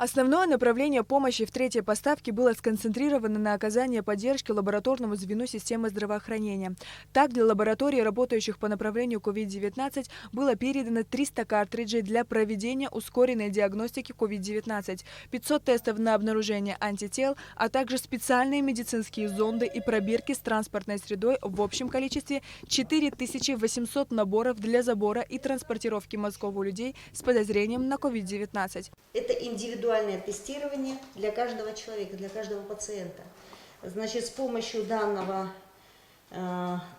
Основное направление помощи в третьей поставке было сконцентрировано на оказании поддержки лабораторному звену системы здравоохранения. Так, для лабораторий, работающих по направлению COVID-19, было передано 300 картриджей для проведения ускоренной диагностики COVID-19, 500 тестов на обнаружение антител, а также специальные медицинские зонды и пробирки с транспортной средой в общем количестве 4800 наборов для забора и транспортировки мозгов у людей с подозрением на COVID-19. Это индивидуальное тестирование для каждого человека, для каждого пациента. Значит, с помощью данного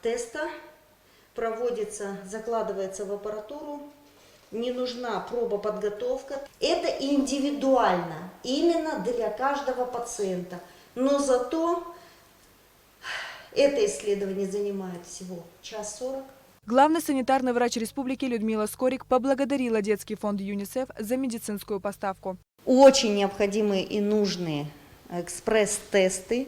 теста закладывается в аппаратуру, не нужна пробоподготовка. Это индивидуально, именно для каждого пациента. Но зато это исследование занимает всего 1:40. Главный санитарный врач республики Людмила Скорик поблагодарила детский фонд ЮНИСЕФ за медицинскую поставку. Очень необходимые и нужные экспресс-тесты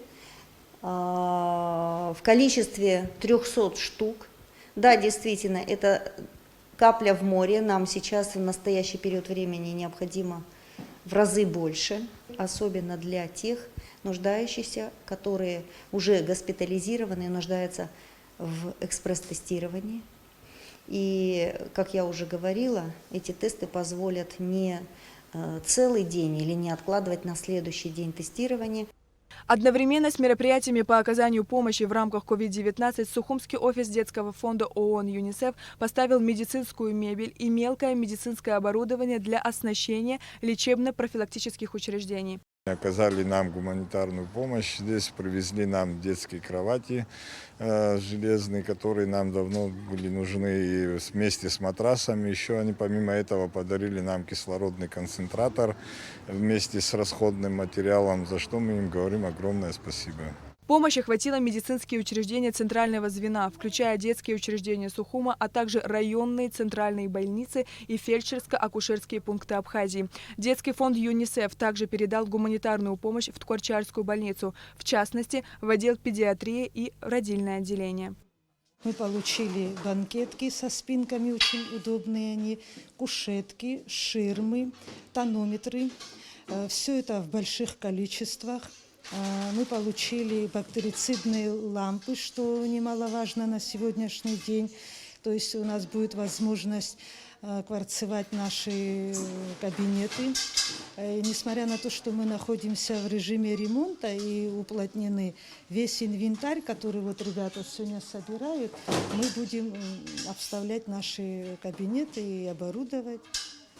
в количестве 300 штук. Да, действительно, это капля в море. Нам сейчас в настоящий период времени необходимо в разы больше, особенно для тех нуждающихся, которые уже госпитализированы и нуждаются в экспресс-тестировании. И, как я уже говорила, эти тесты позволят не целый день или не откладывать на следующий день тестирования. Одновременно с мероприятиями по оказанию помощи в рамках COVID-19 Сухумский офис детского фонда ООН ЮНИСЕФ поставил медицинскую мебель и мелкое медицинское оборудование для оснащения лечебно-профилактических учреждений. Оказали нам гуманитарную помощь. Здесь привезли нам детские кровати железные, которые нам давно были нужны, и вместе с матрасами. Еще они помимо этого подарили нам кислородный концентратор вместе с расходным материалом, за что мы им говорим огромное спасибо. Помощи хватило медицинские учреждения центрального звена, включая детские учреждения Сухума, а также районные центральные больницы и фельдшерско-акушерские пункты Абхазии. Детский фонд ЮНИСЕФ также передал гуманитарную помощь в Ткорчальскую больницу, в частности, в отдел педиатрии и родильное отделение. Мы получили банкетки со спинками, очень удобные они, кушетки, ширмы, тонометры. Все это в больших количествах. Мы получили бактерицидные лампы, что немаловажно на сегодняшний день. То есть у нас будет возможность кварцевать наши кабинеты. И несмотря на то, что мы находимся в режиме ремонта и уплотнены, весь инвентарь, который вот ребята сегодня собирают, мы будем обставлять наши кабинеты и оборудовать.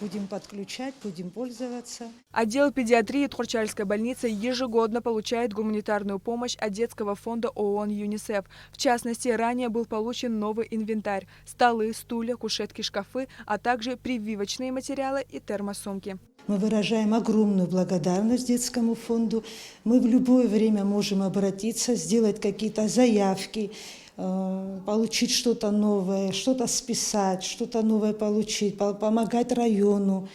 Будем подключать, будем пользоваться. Отдел педиатрии Ткорчальской больницы ежегодно получает гуманитарную помощь от детского фонда ООН ЮНИСЕФ. В частности, ранее был получен новый инвентарь – столы, стулья, кушетки, шкафы, а также прививочные материалы и термосумки. Мы выражаем огромную благодарность детскому фонду. Мы в любое время можем обратиться, сделать какие-то заявки, получить что-то новое, что-то списать, что-то новое получить, помогать району,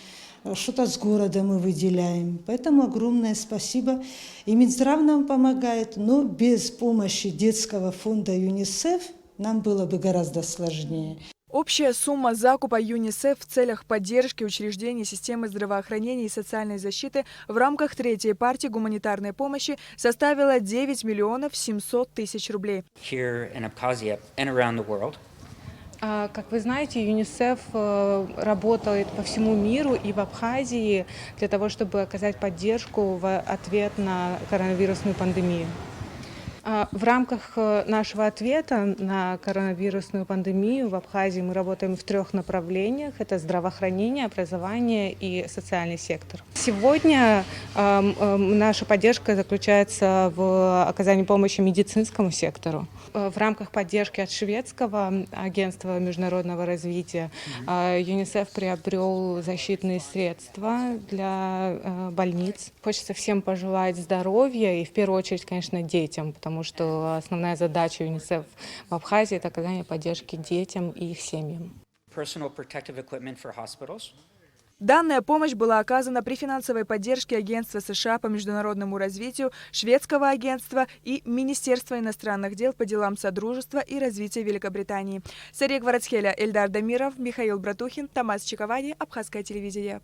что-то с города мы выделяем. Поэтому огромное спасибо. И Минздрав нам помогает, но без помощи детского фонда ЮНИСЕФ нам было бы гораздо сложнее. Общая сумма закупа ЮНИСЕФ в целях поддержки учреждений системы здравоохранения и социальной защиты в рамках третьей партии гуманитарной помощи составила 9 миллионов 700 тысяч рублей. Как вы знаете, ЮНИСЕФ работает по всему миру и в Абхазии для того, чтобы оказать поддержку в ответ на коронавирусную пандемию. В рамках нашего ответа на коронавирусную пандемию в Абхазии мы работаем в 3 направлениях. Это здравоохранение, образование и социальный сектор. Сегодня наша поддержка заключается в оказании помощи медицинскому сектору. В рамках поддержки от шведского агентства международного развития ЮНИСЕФ приобрел защитные средства для больниц. Хочется всем пожелать здоровья и в первую очередь, конечно, детям, потому что основная задача ЮНИСЕФ в Абхазии – это оказание поддержки детям и их семьям. Данная помощь была оказана при финансовой поддержке Агентства США по международному развитию, Шведского агентства и Министерства иностранных дел по делам Содружества и развития Великобритании. Сария Гварацхеля, Эльдар Дамиров, Михаил Братухин, Томас Чиковани, Абхазское телевидение.